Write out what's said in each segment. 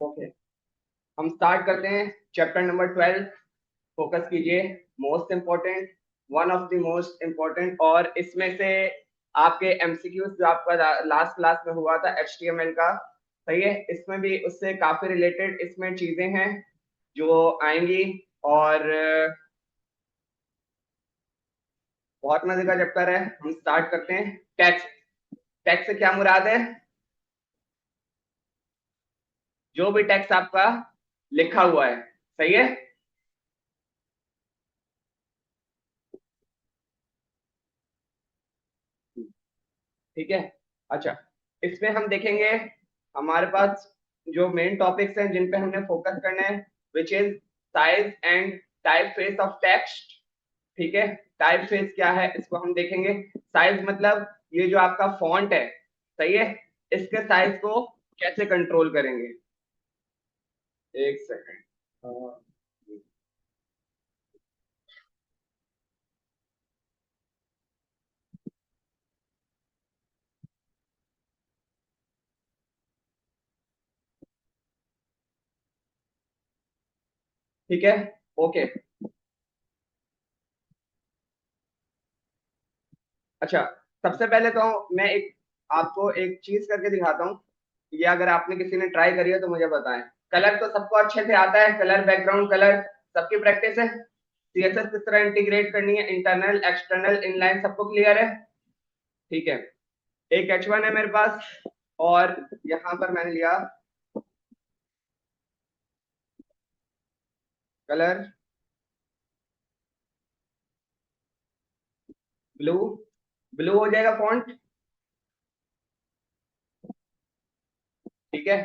Okay, हम start करते हैं। चैप्टर नंबर 12, फोकस कीजिए। Most important, one of the most important, और इसमें से आपके एमसीक्यूज जो आपका लास्ट क्लास में हुआ था एचटीएमएल का, सही है, इसमें भी उससे काफी रिलेटेड इसमें चीजें हैं जो आएंगी। और बहुत मजे का चैप्टर है। हम स्टार्ट करते हैं। टेक्स्ट। टेक्स्ट से क्या मुराद है? जो भी टेक्स्ट आपका लिखा हुआ है, सही है। ठीक है। अच्छा, इसमें हम देखेंगे हमारे पास जो मेन टॉपिक्स हैं जिन पे हमने फोकस करना है, which is size and type face of text. ठीक है, टाइप फेस क्या है इसको हम देखेंगे। साइज मतलब ये जो आपका फॉन्ट है, सही है, इसके साइज को कैसे कंट्रोल करेंगे। एक सेकंड। ठीक है। ओके। अच्छा, सबसे पहले तो मैं एक आपको एक चीज करके दिखाता हूँ। ये अगर आपने किसी ने ट्राई करी है तो मुझे बताएं। कलर तो सबको अच्छे से आता है, कलर, बैकग्राउंड कलर सबकी प्रैक्टिस है। सीएसएस किस तरह इंटीग्रेट करनी है, इंटरनल एक्सटर्नल इनलाइन सबको क्लियर है। ठीक है। एक H1 है मेरे पास, और यहाँ पर मैंने लिया कलर ब्लू। ब्लू हो जाएगा फॉन्ट। ठीक है।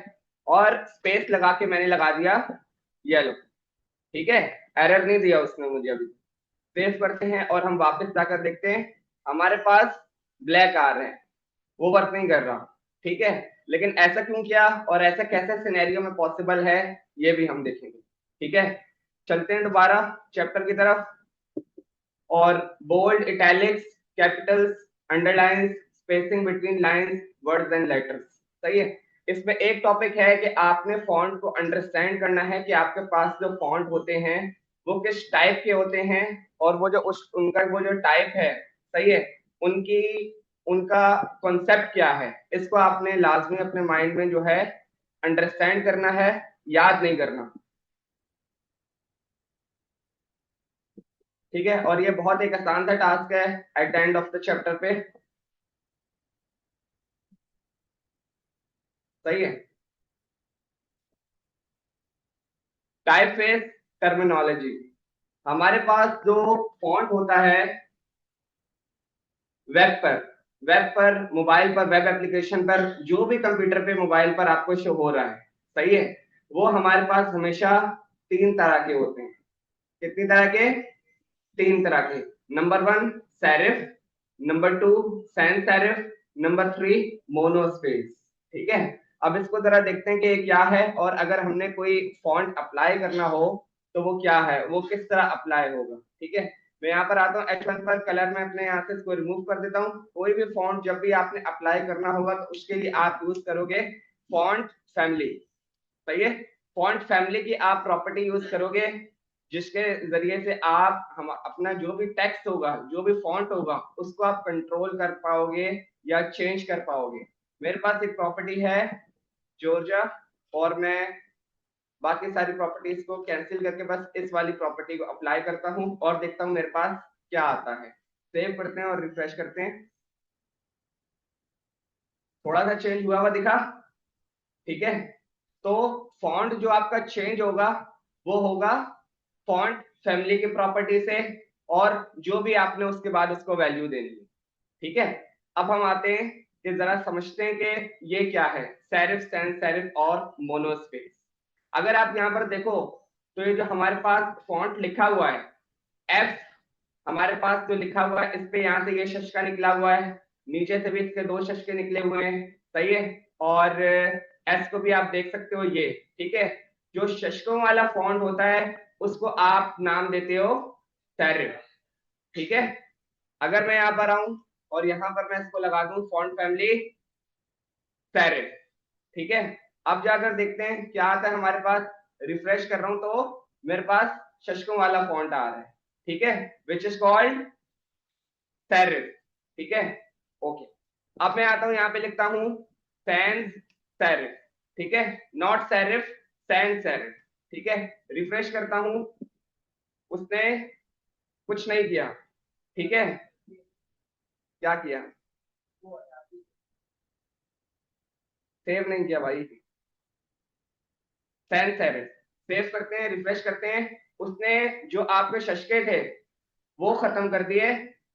और स्पेस लगा के मैंने लगा दिया येलो। ठीक है, एरर नहीं दिया उसने मुझे अभी। सेव करते हैं और हम वापस जाकर देखते हैं। हमारे पास ब्लैक आ रहे हैं, वो वर्क नहीं कर रहा। ठीक है, लेकिन ऐसा क्यों किया और ऐसा कैसे सिनेरियो में पॉसिबल है, ये भी हम देखेंगे। ठीक है, चलते हैं दोबारा चैप्टर की तरफ। और bold, italics, capitals, underlines, spacing between lines, words and letters, सही है। इसमें एक टॉपिक है कि आपने फॉन्ट को अंडरस्टैंड करना है कि आपके पास जो फॉन्ट होते हैं वो किस टाइप के होते हैं, और वो जो उस उनका वो जो टाइप है, सही है, उनकी उनका कॉन्सेप्ट क्या है, इसको आपने लाजमी अपने माइंड में जो है अंडरस्टैंड करना है, याद नहीं करना। ठीक है, और ये बहुत एक आसान सा टास्क है at the end of the chapter पे। सही है। Type face terminology. हमारे पास जो फॉन्ट होता है वेब पर, मोबाइल पर, वेब एप्लीकेशन पर, जो भी कंप्यूटर पे, मोबाइल पर आपको शो हो रहा है, सही है, वो हमारे पास हमेशा तीन तरह के होते हैं। कितनी तरह के? तीन तरह के। Number one, serif. Number two, sans serif. Number three, monospace. ठीक है। अब इसको जरा देखते हैं कि ये क्या है, और अगर हमने कोई फॉन्ट अप्लाई करना हो तो वो क्या है, वो किस तरह अप्लाई होगा। ठीक है, मैं यहाँ पर आता हूँ H1 पर। कलर में अपने यहाँ से इसको रिमूव कर देता हूँ। कोई भी फॉन्ट जब भी आपने अप्लाई करना होगा तो उसके लिए आप यूज करोगे फॉन्ट फैमिली। सही है, फॉन्ट फैमिली की आप प्रॉपर्टी यूज करोगे, जिसके जरिए से आप हम अपना जो भी टेक्स्ट होगा, जो भी फॉन्ट होगा, उसको आप कंट्रोल कर पाओगे या चेंज कर पाओगे। मेरे पास एक प्रॉपर्टी है जॉर्जिया, और मैं बाकी सारी प्रॉपर्टीज को कैंसिल करके बस इस वाली प्रॉपर्टी को अप्लाई करता हूँ और देखता हूँ मेरे पास क्या आता है। सेव करते हैं और रिफ्रेश करते हैं। थोड़ा सा चेंज हुआ हुआ दिखा। ठीक है, तो फॉन्ट जो आपका चेंज होगा वो होगा फॉन्ट फैमिली की प्रॉपर्टी से, और जो भी आपने उसके बाद उसको वैल्यू देनी है। ठीक है, अब हम आते हैं कि जरा समझते हैं कि ये क्या है, सेरिफ, सैन सेरिफ और मोनोस्पेस। अगर आप यहाँ पर देखो तो ये जो हमारे पास फॉन्ट लिखा हुआ है एफ, हमारे पास जो लिखा हुआ है इस पे यहाँ से ये शश का निकला हुआ है, नीचे से भी इसके दो शश के निकले हुए हैं, सही है। और एस को भी आप देख सकते हो ये। ठीक है, जो शशकों वाला फॉन्ट होता है उसको आप नाम देते हो सेरिफ। ठीक है, अगर मैं यहाँ पर आऊं और यहाँ पर मैं इसको लगा दूं फॉन्ट फैमिली सेरिफ। ठीक है, अब जाकर देखते हैं क्या आता है हमारे पास। रिफ्रेश कर रहा हूं तो मेरे पास शशकों वाला फॉन्ट आ रहा है, ठीक है, विच इज कॉल्ड सेरिफ, ठीक है, ओके। अब मैं आता हूं यहाँ पे लिखता हूं सैंस सेरिफ, ठीक है, नॉट सेरिफ, सैंस सेरिफ, ठीक है। रिफ्रेश करता हूं, उसने कुछ नहीं किया, ठीक है, क्या किया, सेव नहीं किया भाई, सैंस सेरिफ। सेव करते हैं, रिफ्रेश करते हैं, उसने जो आपके शशके थे वो खत्म कर दिए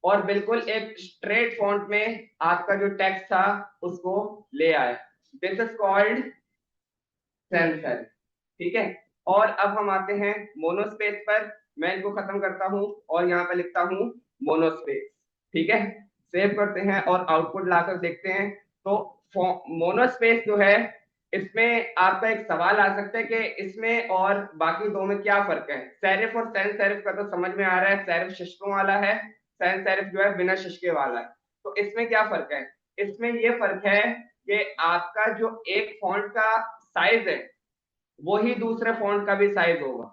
और बिल्कुल एक स्ट्रेट फॉन्ट में आपका जो टेक्स्ट था उसको ले आए। दिस इज कॉल्ड सेंसर, ठीक है। और अब हम आते हैं मोनोस्पेस पर। मैं इनको खत्म करता हूं और यहाँ पे लिखता हूं मोनोस्पेस, ठीक है। सेव करते हैं और आउटपुट लाकर देखते हैं। तो मोनोस्पेस जो है, इसमें आपका एक सवाल आ सकता है कि इसमें और बाकी दो में क्या फर्क है। सेरिफ और सैंस सेरिफ का तो समझ में आ रहा है, सेरिफ शशकों वाला है, सैंस सेरिफ जो है बिना शशके वाला है। तो इसमें क्या फर्क है, इसमें ये फर्क है कि आपका जो एक फॉन्ट का साइज है वो ही दूसरे फॉन्ट का भी साइज होगा,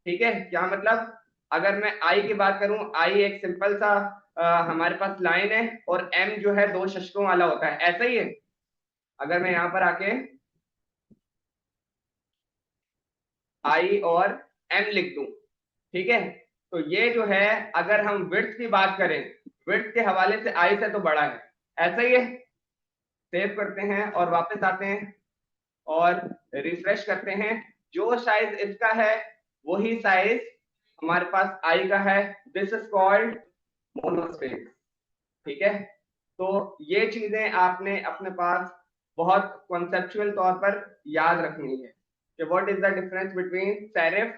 ठीक है। क्या मतलब, अगर मैं आई की बात करूं, आई एक सिंपल सा हमारे पास लाइन है और एम जो है दो शशकों वाला होता है, ऐसा ही है। अगर मैं यहां पर आके आई और एम लिख दूं, ठीक है, तो ये जो है, अगर हम विड्थ की बात करें, विड्थ के हवाले से आई से तो बड़ा है, ऐसा ही है। सेव करते हैं और वापस आते हैं और रिफ्रेश करते हैं। जो साइज इसका है वही साइज हमारे पास आई का है। दिस इज कॉल्ड मोनोस्पेस, ठीक है। तो ये चीजें आपने अपने पास बहुत कॉन्सेप्चुअल तौर पर याद रखनी है कि what is the difference between serif,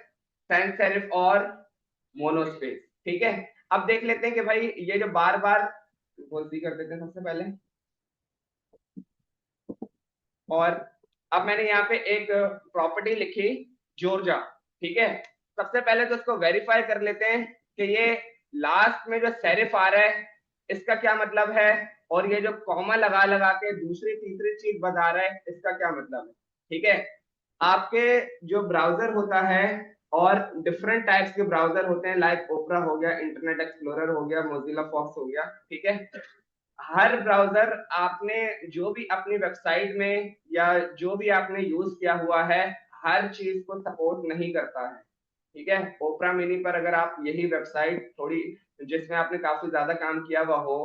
sans serif और मोनोस्पेस, ठीक है। अब देख लेते हैं कि भाई ये जो बार बार गलती कर देते हैं सबसे पहले। और अब मैंने यहाँ पे एक प्रॉपर्टी लिखी जॉर्जिया, ठीक है। सबसे पहले तो इसको वेरीफाई कर लेते हैं कि ये लास्ट में जो सेरिफ आ रहा है इसका क्या मतलब है, और ये जो कॉमा लगा लगा के दूसरी तीसरी चीज बता रहा है इसका क्या मतलब है, ठीक है। आपके जो ब्राउजर होता है, और डिफरेंट टाइप्स के ब्राउजर होते हैं, लाइक ओपरा हो गया, इंटरनेट एक्सप्लोरर हो गया, मोजिला फॉक्स हो गया, ठीक है। हर ब्राउजर आपने जो भी अपनी वेबसाइट में या जो भी आपने यूज किया हुआ है, हर चीज को सपोर्ट नहीं करता है, ठीक है। ओपरा मिनी पर अगर आप यही वेबसाइट थोड़ी जिसमें आपने काफी ज्यादा काम किया हुआ हो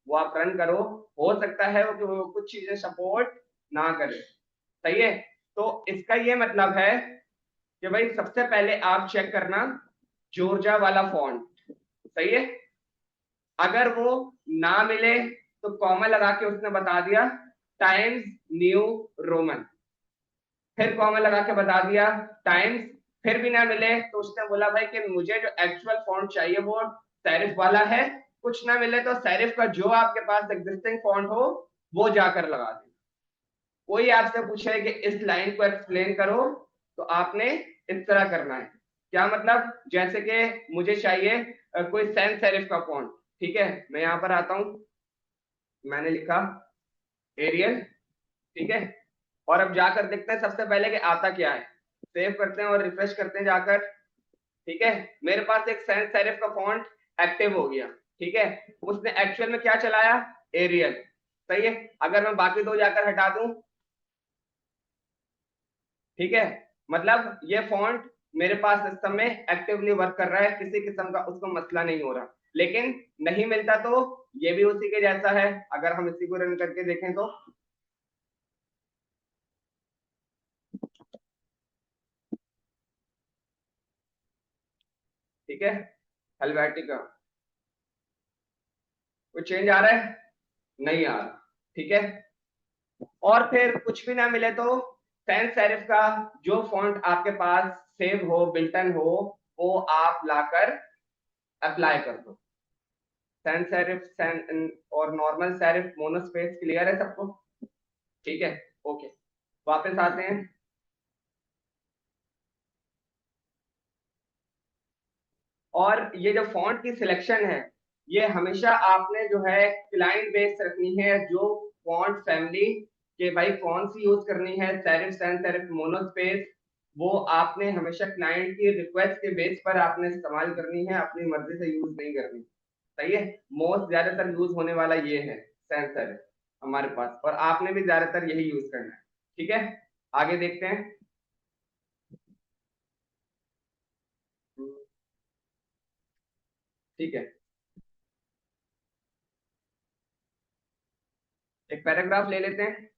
वो आप रन करो, हो सकता है वो कुछ चीजें सपोर्ट ना करे, सही है। तो इसका ये मतलब है कि भाई सबसे पहले आप चेक करना जॉर्जिया वाला फॉन्ट, सही है। अगर वो ना मिले तो कॉमा लगा के उसने बता दिया टाइम्स न्यू रोमन, फिर कॉमा लगा के बता दिया टाइम्स, फिर भी ना मिले तो उसने बोला भाई कि मुझे जो एक्चुअल फॉन्ट चाहिए वो सेरिफ वाला है। कुछ ना मिले तो सेरिफ का जो आपके पास एग्जिस्टिंग फॉन्ट हो वो जाकर लगा दे। कोई आपसे पूछे कि इस लाइन को एक्सप्लेन करो तो आपने इस तरह करना है। क्या मतलब, जैसे कि मुझे चाहिए कोई सेंस सेरिफ का फॉन्ट, ठीक है। मैं यहां पर आता हूं, मैंने लिखा एरियल, ठीक है। और अब जाकर देखते हैं सबसे पहले कि आता क्या है। सेव करते हैं और रिफ्रेश करते हैं जाकर, ठीक है। मेरे पास एक सेंस सेरिफ का फॉन्ट एक्टिव हो गया, ठीक है। उसने एक्चुअल में क्या चलाया, एरियल, सही है। अगर मैं बाकी दो जाकर हटा दूं, ठीक है, मतलब ये फॉन्ट मेरे पास सिस्टम में एक्टिवली वर्क कर रहा है, किसी किस्म का उसको मसला नहीं हो रहा। लेकिन नहीं मिलता तो ये भी उसी के जैसा है। अगर हम इसी को रन करके देखें तो ठीक है, हेलवेटिका, कोई चेंज आ रहा है, नहीं आ रहा, ठीक है। और फिर कुछ भी ना मिले तो सैंस सेरिफ का जो फॉन्ट आपके पास सेव हो, बिल्टन हो, वो आप लाकर अप्लाई कर दो। सैंस सेरिफ और नॉर्मल सेरिफ मोनोस्पेस क्लियर है सबको, ठीक है, ओके। वापस आते हैं। और ये जो फॉन्ट की सिलेक्शन है, ये हमेशा आपने जो है क्लाइंट बेस्ड रखनी है, जो फॉन्ट फैमिली कि भाई कौन सी यूज करनी है, सेरिफ, सैन सेरिफ, मोनोस्पेस, वो आपने हमेशा क्लाइंट की रिक्वेस्ट के बेस पर आपने इस्तेमाल करनी है, अपनी मर्जी से यूज नहीं करनी। सही है। मोस्ट ज्यादातर यूज होने वाला ये है सैन सेरिफ हमारे पास, और आपने भी ज्यादातर यही यूज करना है। ठीक है, आगे देखते हैं। ठीक है, एक पैराग्राफ ले लेते हैं।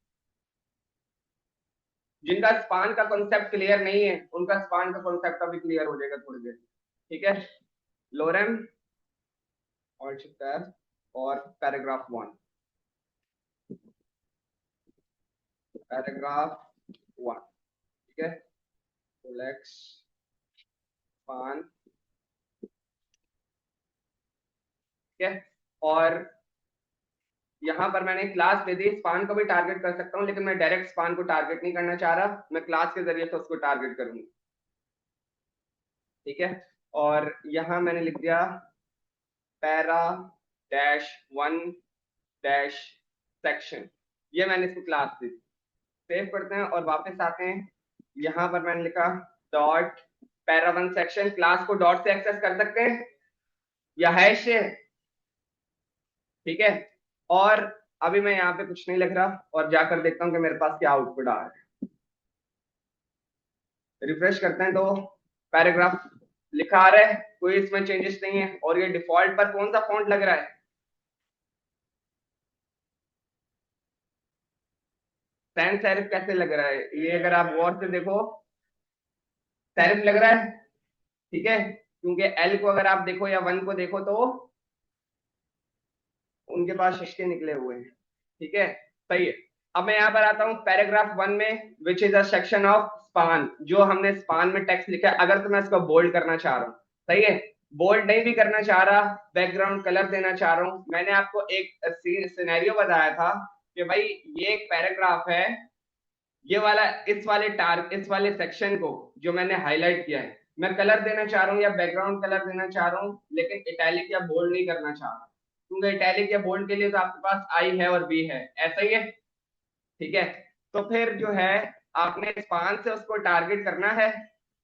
जिनका स्पान का कॉन्सेप्ट क्लियर नहीं है उनका स्पान का कॉन्सेप्ट अभी क्लियर हो जाएगा थोड़ी देर। ठीक है, लोरेम और पैराग्राफ 1। पैराग्राफ 1। ठीक है, लेक्स स्पान। ठीक है, और यहाँ पर मैंने क्लास दे दी, स्पान को भी टारगेट कर सकता हूँ, लेकिन मैं डायरेक्ट स्पान को टारगेट नहीं करना चाह रहा, मैं क्लास के जरिए से उसको टारगेट करूंगा। ठीक है, और यहाँ मैंने लिख दिया पैरा डैश 1 डैश सेक्शन, ये मैंने इसको क्लास दी। सेव करते हैं और वापस आते हैं। यहाँ पर मैंने लिखा dot para 1 section, class co dot से एक्सेस कर सकते हैं या हैश से। ठीक है, और अभी मैं यहाँ पे कुछ नहीं लिख रहा और जाकर देखता हूँ कि मेरे पास क्या आउटपुट आ रहा है। रिफ्रेश करते हैं तो पैराग्राफ लिखा आ रहा है, कोई इसमें चेंजेस नहीं है। और ये डिफॉल्ट पर कौन सा फॉन्ट लग रहा है? सैन सेरिफ कैसे लग रहा है? ये अगर आप गौर से देखो, सेरिफ लग रहा है। ठीक है, क्योंकि एल को अगर आप देखो या 1 को देखो तो उनके पास शशके निकले हुए हैं। ठीक है, सही है। अब मैं यहाँ पर आता हूँ पैराग्राफ 1 में, which is a section of span, जो हमने स्पान में टेक्स्ट लिखा है। अगर तो मैं इसको बोल्ड करना चाह रहा हूँ, सही है, बोल्ड नहीं भी करना चाह रहा, बैकग्राउंड कलर देना चाह रहा हूँ। मैंने आपको एक सिनेरियो बताया था कि भाई ये एक पैराग्राफ है, ये वाला इस वाले सेक्शन को जो मैंने हाईलाइट किया है, मैं कलर देना चाह रहा हूँ या बैकग्राउंड कलर देना चाह रहा हूँ, लेकिन इटैलिक या बोल्ड नहीं करना चाह रहा, क्योंकि इटैलिक या बोल्ड के लिए तो आपके पास आई है और बी है, ऐसा ही है। ठीक है, तो फिर जो है आपने स्पान से उसको टारगेट करना है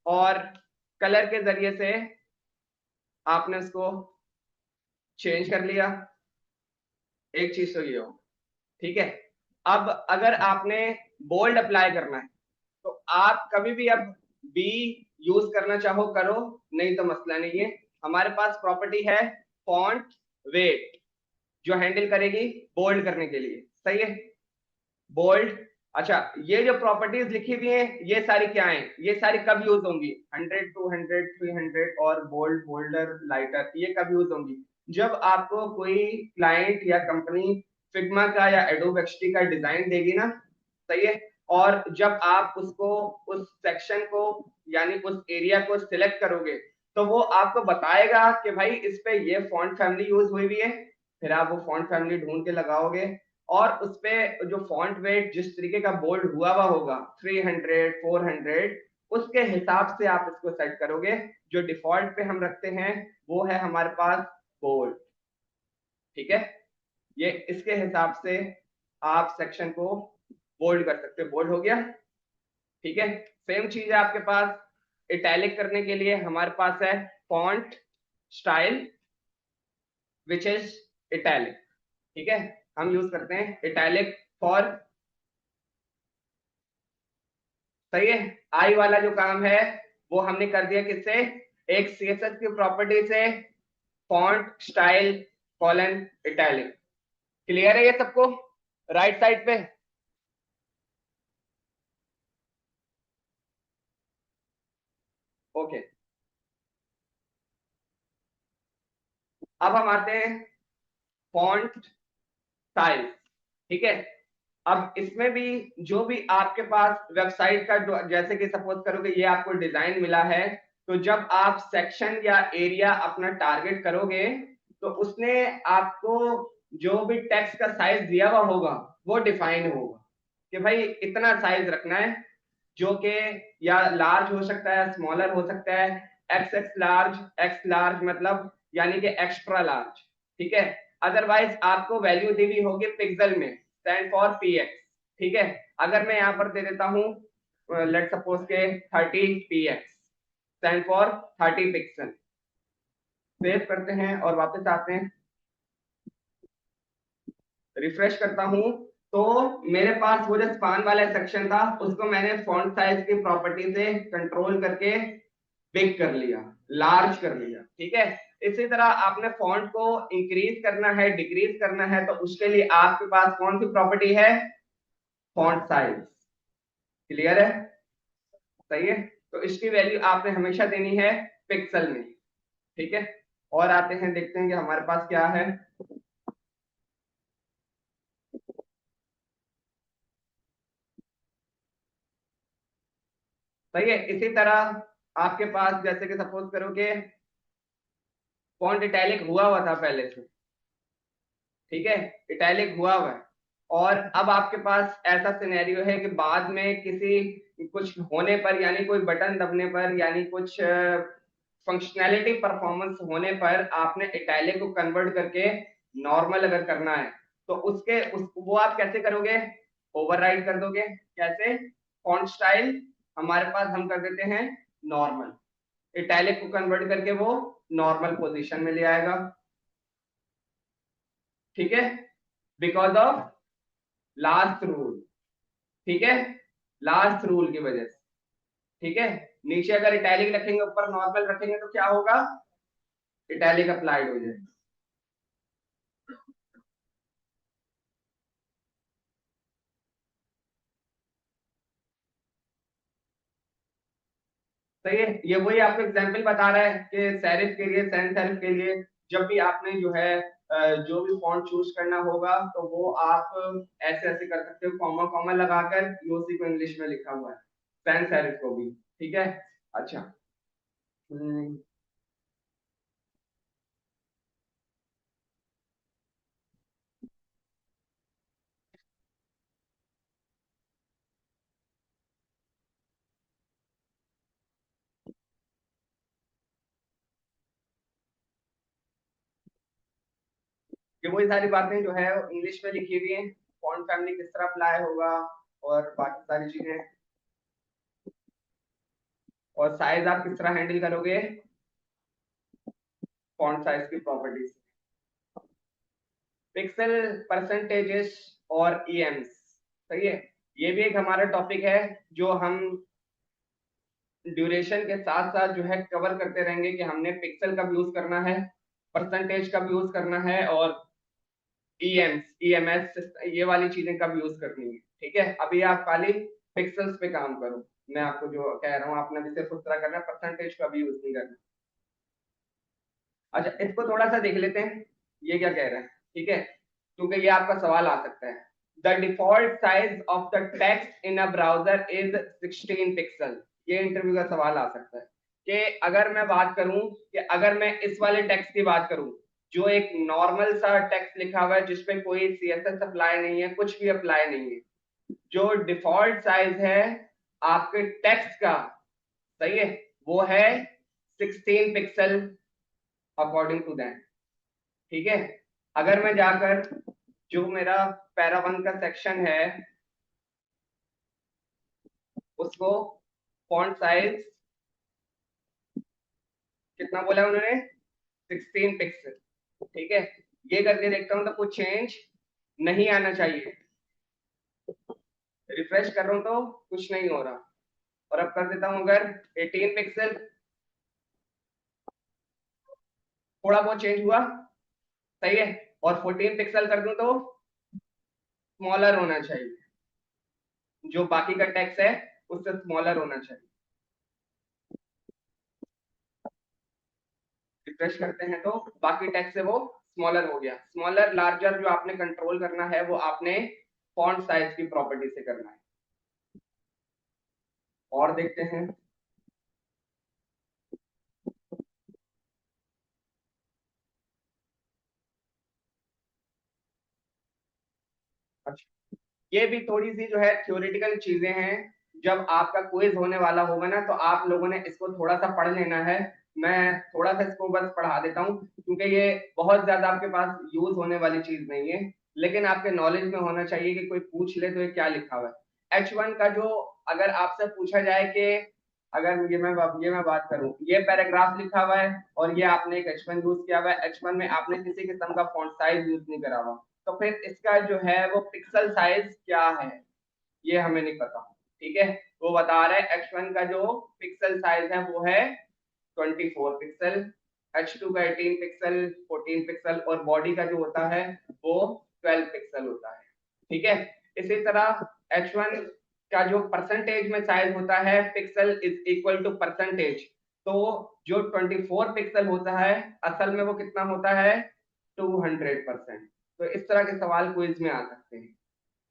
और कलर के जरिए से आपने उसको चेंज कर लिया। एक चीज तो ये हो। ठीक है, अब अगर आपने बोल्ड अप्लाई करना है तो आप कभी भी अब बी यूज करना चाहो करो, नहीं तो मसला नहीं है। हमारे पास प्रॉपर्टी है फॉन्ट वेट, जो हैंडल करेगी बोल्ड करने के लिए। सही है, बोल्ड। अच्छा, ये जो प्रॉपर्टीज लिखी हुई हैं ये सारी क्या हैं, ये सारी कब यूज होंगी? 100, 200, 300 और बोल्ड, बोल्डर, लाइटर, ये कब यूज होंगी? जब आपको कोई क्लाइंट या कंपनी फिग्मा का या एडोब एक्सडी का डिजाइन देगी ना, सही है, और जब आप उसको उस सेक्शन को यानी उस एरिया को सिलेक्ट करोगे तो वो आपको बताएगा कि भाई इस पे ये फॉन्ट फैमिली यूज हुई हुई है। फिर आप वो फॉन्ट फैमिली ढूंढ के लगाओगे और उस पे जो फॉन्ट वेट जिस तरीके का बोल्ड हुआ होगा 300, 400, उसके हिसाब से आप इसको सेट करोगे। जो डिफॉल्ट पे हम रखते हैं वो है हमारे पास बोल्ड। ठीक है, ये इसके हिसाब से आप सेक्शन को बोल्ड कर सकते हो। बोल्ड हो गया। ठीक है, सेम चीज है आपके पास इटैलिक करने के लिए, हमारे पास है font style which is italic. ठीक है, हम यूज करते हैं इटैलिक फॉर, सही है। आई वाला जो काम है वो हमने कर दिया किससे? एक सीएसएस की प्रॉपर्टी से, font style colon italic. Clear है ये सबको राइट साइड पे? ओके, अब हम आते हैं फॉन्ट स्टाइल। ठीक है, अब इसमें भी जो भी आपके पास वेबसाइट का जैसे कि सपोज करो कि ये आपको डिजाइन मिला है, तो जब आप सेक्शन या एरिया अपना टारगेट करोगे तो उसने आपको जो भी टेक्स्ट का साइज दिया हुआ होगा वो डिफाइन होगा कि भाई इतना साइज रखना है, जो कि या लार्ज हो सकता है, स्मॉलर हो सकता है, x x large, x large मतलब यानी कि एक्स्ट्रा लार्ज। ठीक है, अदरवाइज आपको वैल्यू दी हुई होगी पिक्सल में, स्टैंड फॉर पीएक्स। ठीक है। अगर मैं यहाँ पर दे देता हूँ लेट सपोज के 30 px stand for 30 pixel, save करते हैं और वापस आते हैं, रिफ्रेश करता हूं, तो मेरे पास वो जो स्पान वाला सेक्शन था उसको मैंने फॉन्ट साइज की प्रॉपर्टी से कंट्रोल करके बिग कर लिया, लार्ज कर लिया। ठीक है। इसी तरह आपने फॉन्ट को इंक्रीज करना है, डिक्रीज करना है, तो उसके लिए आपके पास कौन सी प्रॉपर्टी है? Font size. क्लियर है? सही है। तो इसकी वैल्यू आपने हमेशा देनी है पिक्सल में। ठीक है। और आते हैं, देखते हैं कि हमारे पास क्या है। सही है। इसी तरह आपके पास जैसे कि सपोज करो कि फॉन्ट इटैलिक हुआ था पहले से, ठीक है, इटैलिक हुआ है, और अब आपके पास ऐसा सिनेरियो है कि बाद में किसी कुछ होने पर, यानी कोई बटन दबने पर, यानी कुछ फंक्शनैलिटी परफॉर्मेंस होने पर आपने इटैलिक को कन्वर्ट करके नॉर्मल अगर करना है, तो वो आप कैसे करोगे? ओवरराइड कर दोगे। कैसे? फॉन्ट स्टाइल हमारे पास हम कर देते हैं नॉर्मल, इटैलिक को कन्वर्ट करके वो नॉर्मल पोजीशन में ले आएगा। ठीक है। Because of last rule. ठीक है, लास्ट रूल की वजह से। ठीक है। नीचे अगर इटैलिक रखेंगे, ऊपर नॉर्मल रखेंगे, तो क्या होगा? इटैलिक अप्लाइड हो जाएगा। सही है। ये वही आपको एग्जाम्पल बता रहा है कि सेरिफ के लिए, सैन सेरिफ के लिए जब भी आपने जो है जो भी फॉन्ट चूज करना होगा, तो वो आप ऐसे ऐसे कर सकते हो, कॉमा कॉमा लगाकर, यूसी को इंग्लिश में लिखा हुआ है, सैन सेरिफ को भी। ठीक है। अच्छा। हम्म, ये वही सारी बातें जो है इंग्लिश में लिखी हुई है, फॉन्ट फैमिली किस तरह अप्लाई होगा और बाकी सारी चीजें, और साइज आप किस तरह हैंडल करोगे फॉन्ट साइज की प्रॉपर्टीज। पिक्सल, परसेंटेजेस और ईएम्स। सही है। ये भी एक हमारा टॉपिक है जो हम ड्यूरेशन के साथ साथ जो है कवर करते रहेंगे कि हमने पिक्सल कब यूज करना है, परसेंटेज कब यूज करना है, और ईएमएस ये वाली चीजें कब यूज करनी है। ठीक है। अभी आप खाली पिक्सल्स पे काम करो, मैं आपको जो कह रहा हूँ आपने भी सिर्फ उस तरह करना है, परसेंटेज का भी यूज नहीं करना। अच्छा, इसको थोड़ा सा देख लेते हैं, ये क्या कह रहे हैं। ठीक है, क्योंकि ये आपका सवाल आ सकता है। The default size of the text in a browser is 16 pixel. ये इंटरव्यू का सवाल आ सकता है कि अगर मैं बात करूं, कि अगर मैं इस वाले टेक्स्ट की बात करूं, जो एक नॉर्मल सा टेक्स्ट लिखा हुआ है जिसपे कोई सीएसएस अप्लाई नहीं है, कुछ भी अप्लाई नहीं है, जो डिफॉल्ट साइज है आपके टेक्स्ट का, सही है, वो है 16 पिक्सल अकॉर्डिंग टू दैट। ठीक है। अगर मैं जाकर जो मेरा पैरा वन का सेक्शन है उसको फॉन्ट साइज कितना बोला है उन्होंने? 16 पिक्सल। ठीक है। ये करके देखता हूं तो कुछ चेंज नहीं आना चाहिए, रिफ्रेश कर रहा हूं तो कुछ नहीं हो रहा, और अब कर देता हूं अगर 18 पिक्सल, थोड़ा बहुत चेंज हुआ। सही है। और 14 पिक्सल कर दूं तो स्मॉलर होना चाहिए, जो बाकी का टेक्स्ट है उससे स्मॉलर होना चाहिए। रिफ्रेश करते हैं तो बाकी टेक्स्ट से वो स्मॉलर हो गया। स्मॉलर लार्जर जो आपने कंट्रोल करना है वो आपने फॉन्ट साइज की प्रॉपर्टी से करना है। और देखते हैं। अच्छा, ये भी थोड़ी सी जो है थ्योरेटिकल चीजें हैं, जब आपका क्विज होने वाला होगा ना, तो आप लोगों ने इसको थोड़ा सा पढ़ लेना है। मैं थोड़ा सा इसको बस पढ़ा देता हूँ, क्योंकि ये बहुत ज्यादा आपके पास यूज होने वाली चीज नहीं है। लेकिन आपके नॉलेज में होना चाहिए कि कोई पूछ ले तो ये क्या लिखा हुआ है। H1 का जो अगर आपसे पूछा जाए कि अगर ये मैं बात करूं, ये पैराग्राफ लिखा हुआ है और ये आपने एक H1 यूज किया हुआ है, H1 में आपने किसी किस्म का फॉन्ट साइज यूज नहीं करा हुआ, तो फिर इसका जो है वो पिक्सल साइज क्या है ये हमें नहीं पता। ठीक है, वो बता रहा है H1 का जो पिक्सल साइज है वो है 24 पिक्सल, H2 का 18 पिक्सल, 14 पिक्सल और बॉडी का जो होता है वो 12 पिक्सल होता है। ठीक है, इसी तरह H1 का जो परसेंटेज में साइज होता है pixel is equal to percentage, तो जो 24 पिक्सल होता है असल में वो कितना होता है 200%। तो इस तरह के सवाल क्विज में आ सकते हैं।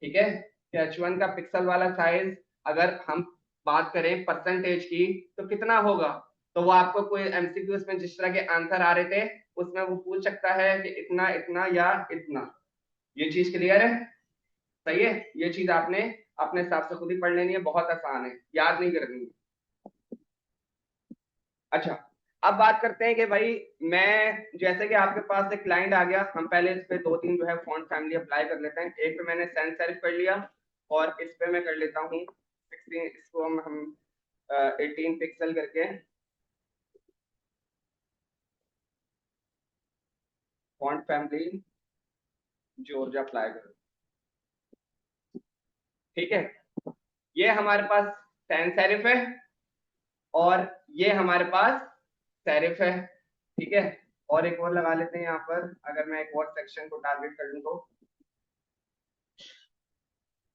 ठीक है, कि H1 का पिक्सल वाला साइज अगर हम बात करें परसेंटेज की तो कितना होगा, तो वो आपको कोई एमसीक्यूज में जिस तरह के आंसर आ रहे थे उसमें वो पूछ सकता है कि इतना इतना या इतना। ये चीज क्लियर है? सही है, ये चीज आपने अपने हिसाब से खुद ही पढ़ लेनी है, बहुत आसान है, याद नहीं करनी है। अच्छा, अब बात करते हैं कि भाई मैं जैसे कि आपके पास एक क्लाइंट आ गया, हम पहले इस पे दो तीन जो है फॉन्ट फैमिली अप्लाई कर लेते हैं। एक पे मैंने सैंस सेरिफ कर लिया और इस पे मैं कर लेता हूँ 16, इसको हम 18 पिक्सल करके फॉन्ट फैमिली जॉर्जिया अप्लाई कर। ठीक है, ये हमारे पास सैंस सेरिफ है और ये हमारे पास सेरिफ है। ठीक है, और एक और लगा लेते हैं यहाँ पर, अगर मैं एक और सेक्शन को टारगेट कर लूँ तो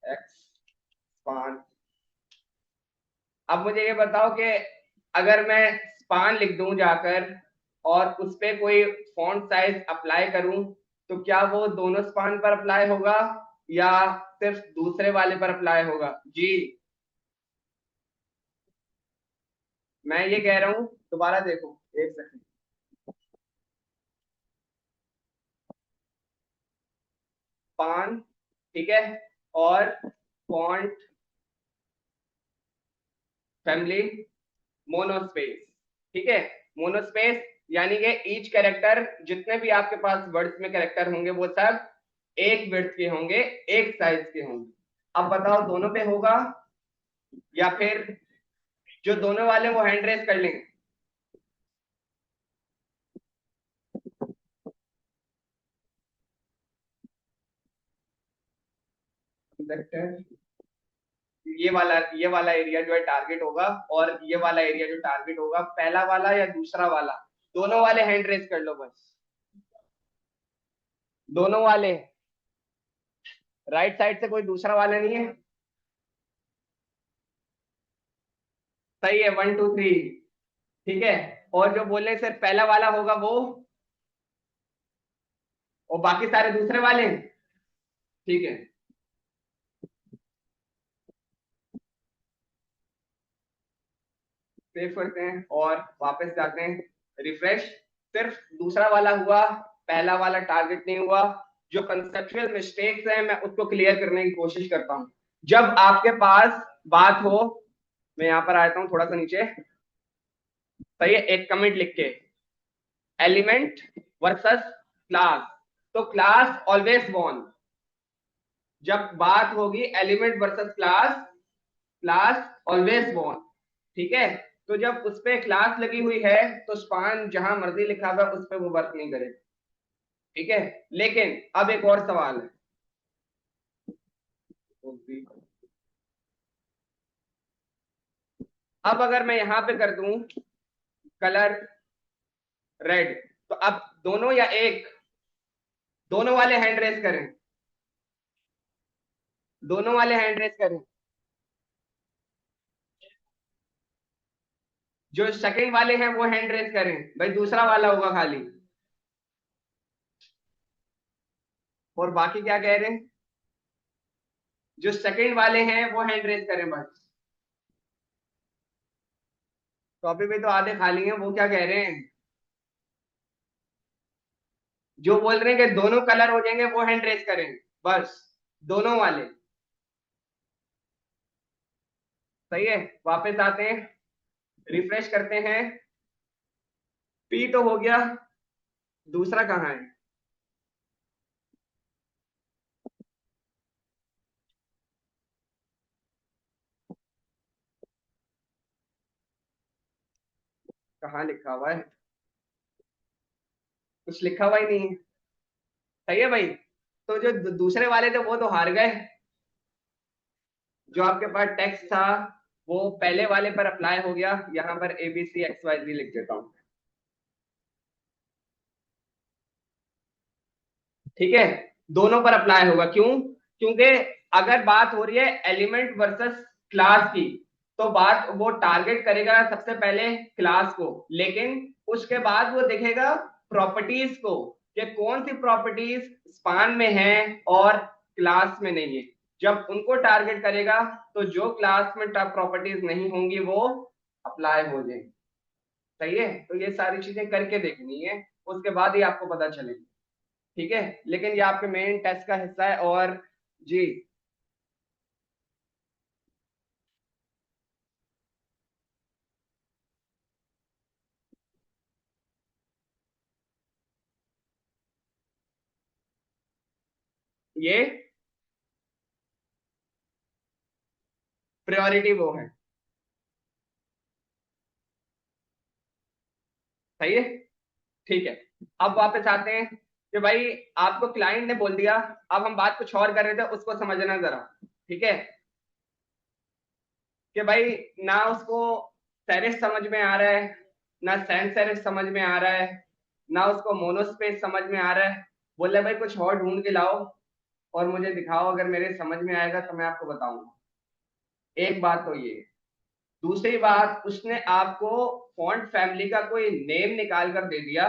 एक्स 5। अब मुझे ये बताओ कि अगर मैं स्पान लिख दूं जाकर और उस पे कोई फॉन्ट साइज अप्लाई करूं तो क्या वो दोनों स्पान पर अप्लाई होगा या सिर्फ दूसरे वाले पर अप्लाई होगा? जी, मैं ये कह रहा हूं, दोबारा देखो एक सेकंड। स्पान, ठीक है, और फॉन्ट फैमिली मोनोस्पेस। ठीक है, मोनोस्पेस यानी कि ईच कैरेक्टर, जितने भी आपके पास वर्ड्स में कैरेक्टर होंगे वो सब एक विड्थ के होंगे, एक साइज के होंगे। अब बताओ दोनों पे होगा या फिर जो दोनों वाले वो हैंड रेस कर लेंगे? ये वाला एरिया जो है टारगेट होगा और ये वाला एरिया जो टारगेट होगा, पहला वाला या दूसरा वाला? दोनों वाले हैंड रेस कर लो बस, दोनों वाले। राइट साइड से कोई दूसरा वाला नहीं है? सही है, 1 2 3। ठीक है, और जो बोले सिर्फ पहला वाला होगा वो, और बाकी सारे दूसरे वाले। ठीक है, सेव करते हैं और वापस जाते हैं, रिफ्रेश। सिर्फ दूसरा वाला हुआ, पहला वाला टारगेट नहीं हुआ। जो कंसेप्चुअल मिस्टेक्स हैं मैं उसको क्लियर करने की कोशिश करता हूं। जब आपके पास बात हो, मैं यहां पर आता हूं थोड़ा सा नीचे, सही है, एक कमेंट लिख के, एलिमेंट वर्सेस क्लास, तो क्लास ऑलवेज वॉन। जब बात होगी element versus class, class always won. ठीक है, तो जब उस पे क्लास लगी हुई है तो स्पान जहां मर्जी लिखा हुआ उस पे वो वर्क नहीं करेगा। ठीक है, लेकिन अब एक और सवाल है। अब अगर मैं यहां पे कर दूं कलर रेड, तो अब दोनों या एक, दोनों वाले हैंड रेस करें, दोनों वाले हैंड रेस करें। जो सेकंड वाले हैं वो हैंड रेस करें, भाई दूसरा वाला होगा खाली। और बाकी क्या कह रहे हैं? जो सेकंड वाले हैं वो हैंड रेस करें बस। टॉपिक में तो आधे खाली हैं, वो क्या कह रहे हैं? जो बोल रहे हैं कि दोनों कलर हो जाएंगे वो हैंड रेस करें बस, दोनों वाले। सही है, वापस आते हैं, रिफ्रेश करते हैं। पी तो हो गया, दूसरा कहाँ है? कहाँ लिखा हुआ है? कुछ लिखा हुआ ही नहीं है। सही है भाई। तो जो दूसरे वाले थे वो तो हार गए। जो आपके पास टेक्स्ट था वो पहले वाले पर अप्लाई हो गया। यहाँ पर ABCXYZ लिख देता हूँ। ठीक है, दोनों पर अप्लाई होगा। क्यों? क्योंकि अगर बात हो रही है एलिमेंट वर्सेस क्लास की, तो बात वो टारगेट करेगा सबसे पहले क्लास को, लेकिन उसके बाद वो देखेगा प्रॉपर्टीज को कि कौन सी प्रॉपर्टीज स्पान में है और क्लास में नहीं है। जब उनको टारगेट करेगा तो जो क्लास में प्रॉपर्टीज नहीं होंगी वो अप्लाई हो जाएंगी। सही है, तो ये सारी चीजें करके देखनी है, उसके बाद ही आपको पता चलेगी। ठीक है, लेकिन ये आपके मेन टेस्ट का हिस्सा है। और जी, ये प्रायोरिटी वो है। सही है। ठीक है, अब वापस आते हैं कि भाई आपको क्लाइंट ने बोल दिया, अब हम बात कुछ और कर रहे थे, उसको समझना जरा। ठीक है, कि भाई ना उसको सेरिफ समझ में आ रहा है, ना सैन सेरिफ समझ में आ रहा है, ना उसको मोनोस्पेस समझ में आ रहा है। बोले भाई कुछ और ढूंढ के लाओ और मुझे दिखाओ, अगर मेरे समझ में आएगा तो मैं आपको बताऊंगा। एक बात तो ये। दूसरी बात, उसने आपको फॉन्ट फैमिली का कोई नेम निकाल कर दे दिया।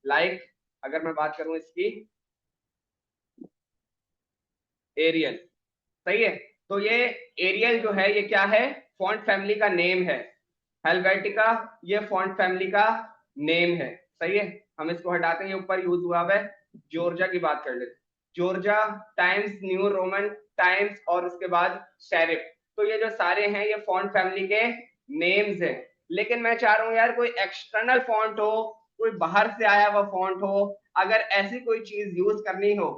लाइक अगर मैं बात करूं इसकी, एरियल। सही है, तो ये एरियल जो है ये क्या है? फॉन्ट फैमिली का नेम है। हेलवेटिका ये फॉन्ट फैमिली का नेम है। सही है, हम इसको हटाते हैं, ये ऊपर यूज हुआ है। जॉर्जा की बात कर लेते, Georgia, times new Roman, times और उसके बाद शेरिफ। तो ये जो सारे हैं ये फॉन्ट फैमिली के नेम्स हैं। लेकिन मैं चाह रहा हूँ यार कोई एक्सटर्नल फॉन्ट हो, कोई बाहर से आया हुआ फॉन्ट हो। अगर ऐसी कोई चीज यूज करनी हो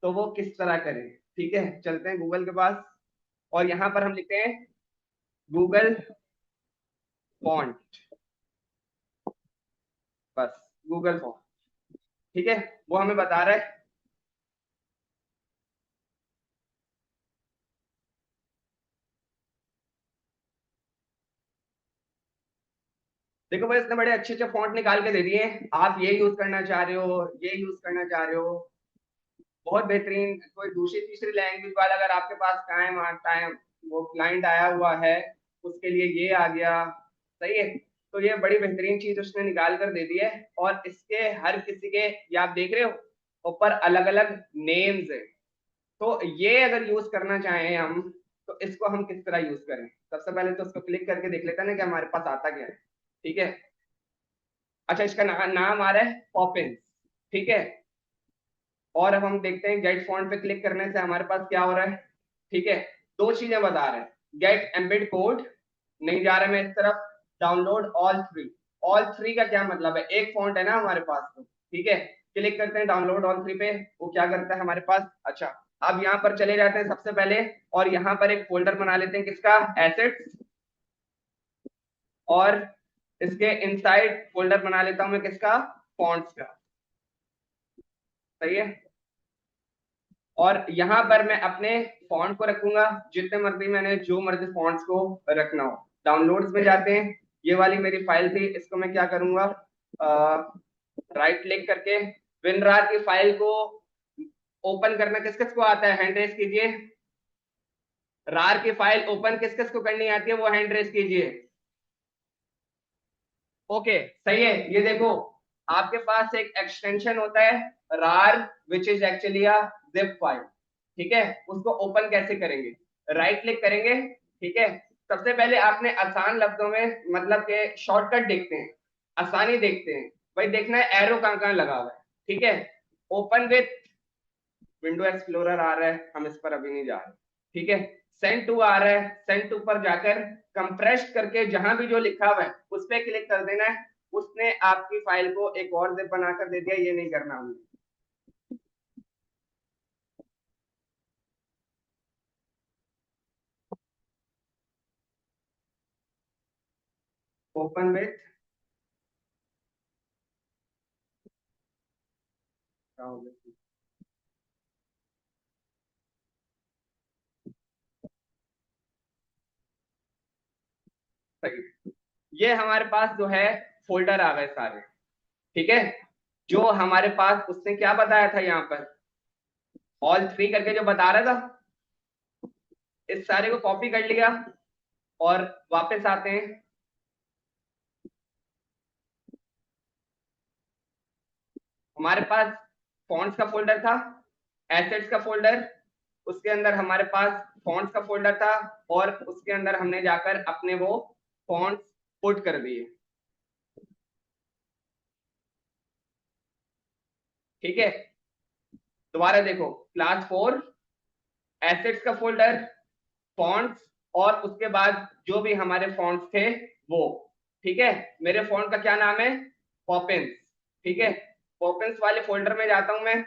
तो वो किस तरह करें? ठीक है, चलते हैं गूगल के पास और यहाँ पर हम लिखते हैं गूगल फॉन्ट। बस, गूगल फॉन्ट। ठीक है, वो हमें बता रहा है। देखो भाई, इसने बड़े अच्छे अच्छे फॉन्ट निकाल के दे दिए हैं। आप ये यूज करना चाह रहे हो, ये यूज करना चाह रहे हो, बहुत बेहतरीन। कोई दूसरी तीसरी लैंग्वेज वाला अगर आपके पास टाइम टाइम वो क्लाइंट आया हुआ है, उसके लिए ये आ गया। सही है, तो ये बड़ी बेहतरीन चीज उसने निकाल कर दे दी है। और इसके हर किसी के, ये आप देख रहे हो ऊपर अलग अलग नेम्स है। तो ये अगर यूज करना चाहें हम, तो इसको हम किस तरह यूज करें? सबसे पहले तो उसको क्लिक करके देख लेते हैं ना कि हमारे पास आता क्या है। ठीक है, अच्छा इसका नाम आ रहा है पॉपिंस। ठीक है, और अब हम देखते हैं गेट फॉन्ट पे क्लिक करने से हमारे पास क्या हो रहा है। ठीक है, दो चीजें बता रहे हैं। गेट एम्बेड कोड, नहीं जा रहा मैं इस तरफ। Download all three. All three का क्या मतलब है? एक फॉन्ट है ना हमारे पास तो। ठीक है, क्लिक करते हैं डाउनलोड ऑल थ्री पे। वो क्या करता है हमारे पास? अच्छा, अब यहाँ पर चले जाते हैं सबसे पहले और यहाँ पर एक फोल्डर बना लेते हैं किसका? एसेट्स। और इसके इनसाइड फोल्डर बना लेता हूं मैं किसका? फॉन्ट्स का। सही है, और यहाँ पर मैं अपने फॉन्ट को रखूंगा जितने मर्जी, मैंने जो मर्जी फॉन्ट्स को रखना हो। डाउनलोड्स में जाते हैं, ये वाली मेरी फाइल थी, इसको मैं क्या करूंगा? राइट क्लिक करके विनरार की फाइल को ओपन करना किस किस को आता है? हैंड रेस कीजिए। रार की फाइल ओपन किस किस को करनी आती है? वो हैंड रेस कीजिए। ओके, सही है। ये देखो, आपके पास एक एक्सटेंशन होता है rar, which is actually a zip file. ठीक है, उसको ओपन कैसे करेंगे? राइट क्लिक करेंगे। ठीक है, सबसे पहले आपने आसान लफ्जों में, मतलब के शॉर्टकट देखते हैं, आसानी देखते हैं। भाई देखना है एरो कहाँ कहाँ लगा हुआ है। ठीक है, ओपन विथ विंडो एक्सप्लोरर आ रहा है, हम इस पर अभी नहीं जा रहे। ठीक है, सेंड टू आ रहा है, सेंड टू पर जाकर कंप्रेस करके जहां भी जो लिखा हुआ है उस पर क्लिक कर देना है। उसने आपकी फाइल को एक और जिप बनाकर दे दिया, ये नहीं करना हमने। ओपन विथ क्या हो गया? सही। ये हमारे पास जो है फोल्डर आ गए सारे। ठीक है, जो हमारे पास उसने क्या बताया था यहाँ पर, ऑल थ्री करके जो बता रहा था, इस सारे को कॉपी कर लिया और वापस आते हैं। हमारे पास फॉन्ट्स का फोल्डर था, एसेट्स का फोल्डर, उसके अंदर हमारे पास फॉन्ट्स का फोल्डर था, और उसके अंदर हमने जाकर अपने वो फॉन्ट्स पुट कर दिए। ठीक है, दोबारा देखो, क्लास 4, एसेट्स का फोल्डर, फॉन्ट्स, और उसके बाद जो भी हमारे फॉन्ट्स थे वो। ठीक है, मेरे फॉन्ट का क्या नाम है, पॉपिंस। ठीक है, पॉपिंस वाले फोल्डर में जाता हूं मैं।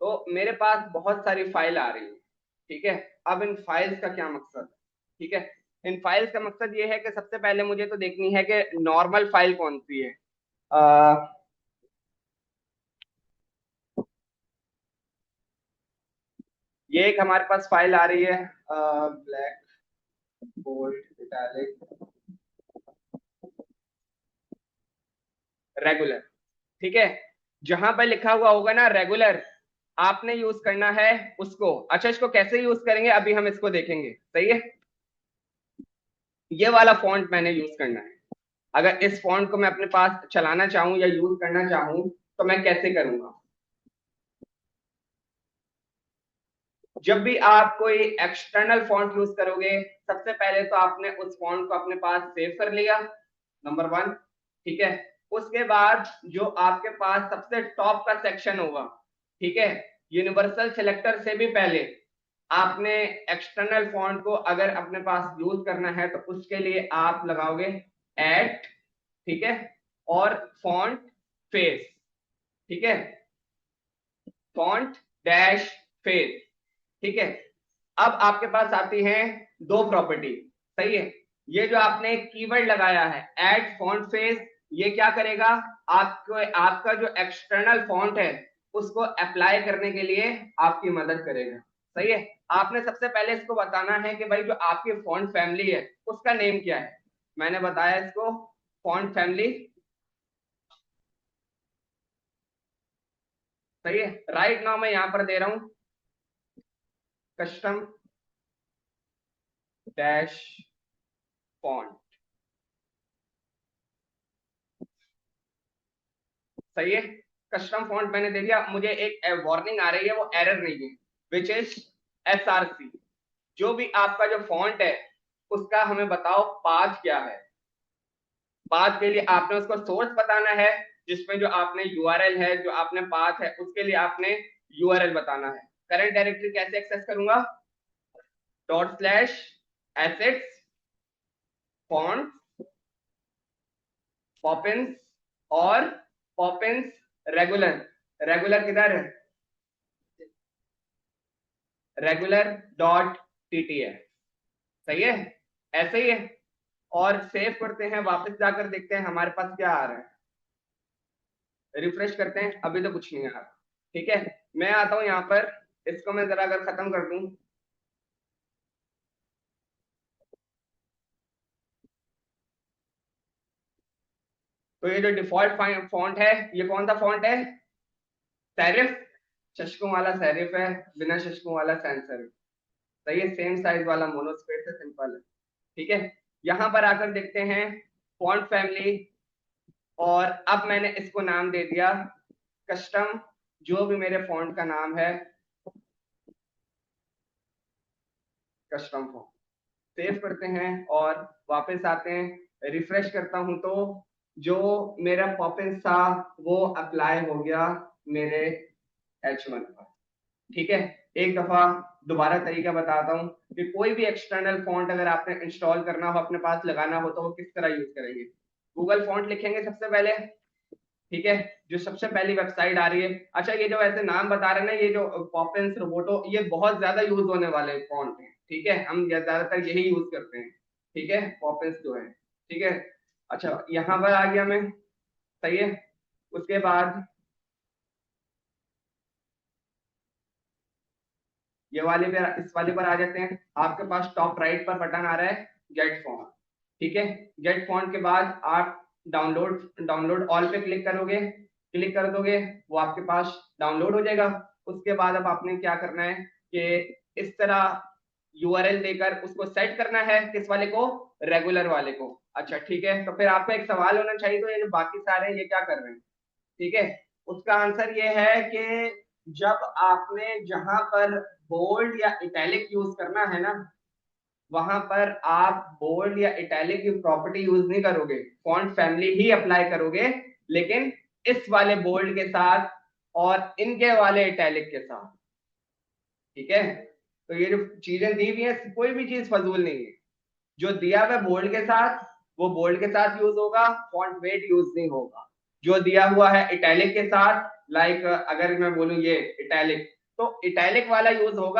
तो मेरे पास बहुत सारी फाइल आ रही है। ठीक है, अब इन फाइल्स का क्या मकसद है? ठीक है, इन फाइल्स का मकसद ये है कि सबसे पहले मुझे तो देखनी है कि नॉर्मल फाइल कौन सी है। अ, ये एक हमारे पास फाइल आ रही है, ब्लैक बोल्ड इटैलिक रेगुलर। ठीक है, जहां पर लिखा हुआ होगा ना रेगुलर, आपने यूज करना है उसको। अच्छा, इसको कैसे यूज करेंगे अभी हम इसको देखेंगे। सही है, ये वाला फॉन्ट मैंने यूज करना है। अगर इस फॉन्ट को मैं अपने पास चलाना चाहूँ या यूज करना चाहूँ तो मैं कैसे करूंगा? जब भी आप कोई एक्सटर्नल फॉन्ट यूज करोगे, सबसे पहले तो आपने उस फॉन्ट को अपने पास सेव कर लिया, नंबर 1। ठीक है, उसके बाद जो आपके पास सबसे टॉप का सेक्शन होगा, ठीक है, यूनिवर्सल सिलेक्टर से भी पहले आपने एक्सटर्नल फॉन्ट को अगर अपने पास यूज करना है तो उसके लिए आप लगाओगे एट, ठीक है, और फॉन्ट फेस। ठीक है, फॉन्ट डैश फेस। ठीक है, अब आपके पास आती हैं दो प्रॉपर्टी। सही है, ये जो आपने कीवर्ड लगाया है एड फॉन्ट फेस, ये क्या करेगा, आपको आपका जो एक्सटर्नल फॉन्ट है उसको अप्लाई करने के लिए आपकी मदद करेगा। सही है, आपने सबसे पहले इसको बताना है कि भाई जो आपकी फॉन्ट फैमिली है उसका नेम क्या है। मैंने बताया इसको फॉन्ट फैमिली। सही है, राइट नाउ मैं यहां पर दे रहा हूं कस्टम डैश फॉन्ट। सही है, कस्टम फॉन्ट मैंने दे दिया। मुझे एक वार्निंग आ रही है, वो एरर नहीं है, विच इज SRC। जो भी आपका जो फॉन्ट है उसका हमें बताओ पाथ क्या है। पाथ के लिए आपने उसको सोर्स बताना है, जिसमें जो आपने यूआरएल है, जो आपने पाथ है उसके लिए आपने यूआरएल बताना है। करंट डायरेक्टरी कैसे एक्सेस करूंगा, dot slash assets font Poppins, और पॉपिंस रेगुलर। रेगुलर किधर है, रेगुलर डॉट टीटीएफ। सही है, ऐसे ही है। और सेव करते हैं, वापस जाकर देखते हैं हमारे पास क्या आ रहा है। रिफ्रेश करते हैं, अभी तो कुछ नहीं आ रहा। ठीक है, मैं आता हूं यहाँ पर, इसको मैं जरा अगर खत्म कर दूं, तो ये जो डिफॉल्ट फॉन्ट है, ये कौन सा फॉन्ट है, सेरिफ। शशकों वाला सेरिफ है, बिना शशकों वाला सैंस सेरिफ। सही है, सेम साइज वाला मोनोस्पेस है, सिंपल है। ठीक है, यहां पर आकर देखते हैं फॉन्ट फैमिली, और अब मैंने इसको नाम दे दिया कस्टम, जो भी मेरे फॉन्ट का नाम है कस्टम फॉन्ट। सेव करते हैं और वापस आते हैं, रिफ्रेश करता हूं तो जो मेरा पॉपिंस था वो अप्लाई हो गया मेरे H1 पर। ठीक है, एक दफा दोबारा तरीका बताता हूँ कि कोई भी एक्सटर्नल फॉन्ट अगर आपने इंस्टॉल करना हो, अपने पास लगाना हो, तो वो किस तरह यूज करेंगे। गूगल फॉन्ट लिखेंगे सबसे पहले। ठीक है, जो सबसे पहली वेबसाइट आ रही है। अच्छा, ये जो ऐसे नाम बता रहे हैं ना, ये जो पॉपिंस रोबोटो, ये बहुत ज्यादा यूज होने वाले फॉन्ट हैं। ठीक है, हम ज्यादातर यही यूज करते हैं। ठीक है, पॉपिंस जो है। ठीक है, अच्छा यहाँ पर आ गया मैं, सही है। उसके बाद ये वाले पे, इस वाले पर आ जाते हैं। आपके पास टॉप राइट पर बटन आ रहा है गेट फॉन्ट, ठीक है। गेट फॉन्ट के बाद आप डाउनलोड डाउनलोड ऑल पे क्लिक करोगे, क्लिक कर दोगे, वो आपके पास डाउनलोड हो जाएगा। उसके बाद अब आपने क्या करना है कि इस तरह यूआरएल देकर उसको सेट करना है, किस वाले को, रेगुलर वाले को। अच्छा ठीक है, तो फिर आपका एक सवाल होना चाहिए, तो ये जो बाकी सारे हैं ये क्या कर रहे हैं, ठीक है। उसका आंसर ये है कि जब आपने जहां पर बोल्ड या इटैलिक यूज करना है ना, वहां पर आप बोल्ड या इटैलिक की प्रॉपर्टी यूज नहीं करोगे, फॉन्ट फैमिली ही अप्लाई करोगे, लेकिन इस वाले बोल्ड के साथ और इनके वाले इटैलिक के साथ, ठीक है। तो ये जो चीजें दी हुई है, कोई भी चीज फजूल नहीं है। जो दिया हुआ बोल्ड के साथ, वो बोल्ड के साथ यूज होगा, फॉन्ट वेट यूज नहीं होगा। जो दिया हुआ है इटैलिक के साथ, लाइक अगर मैं बोलूं ये इटैलिक, तो इटैलिक वाला यूज होगा,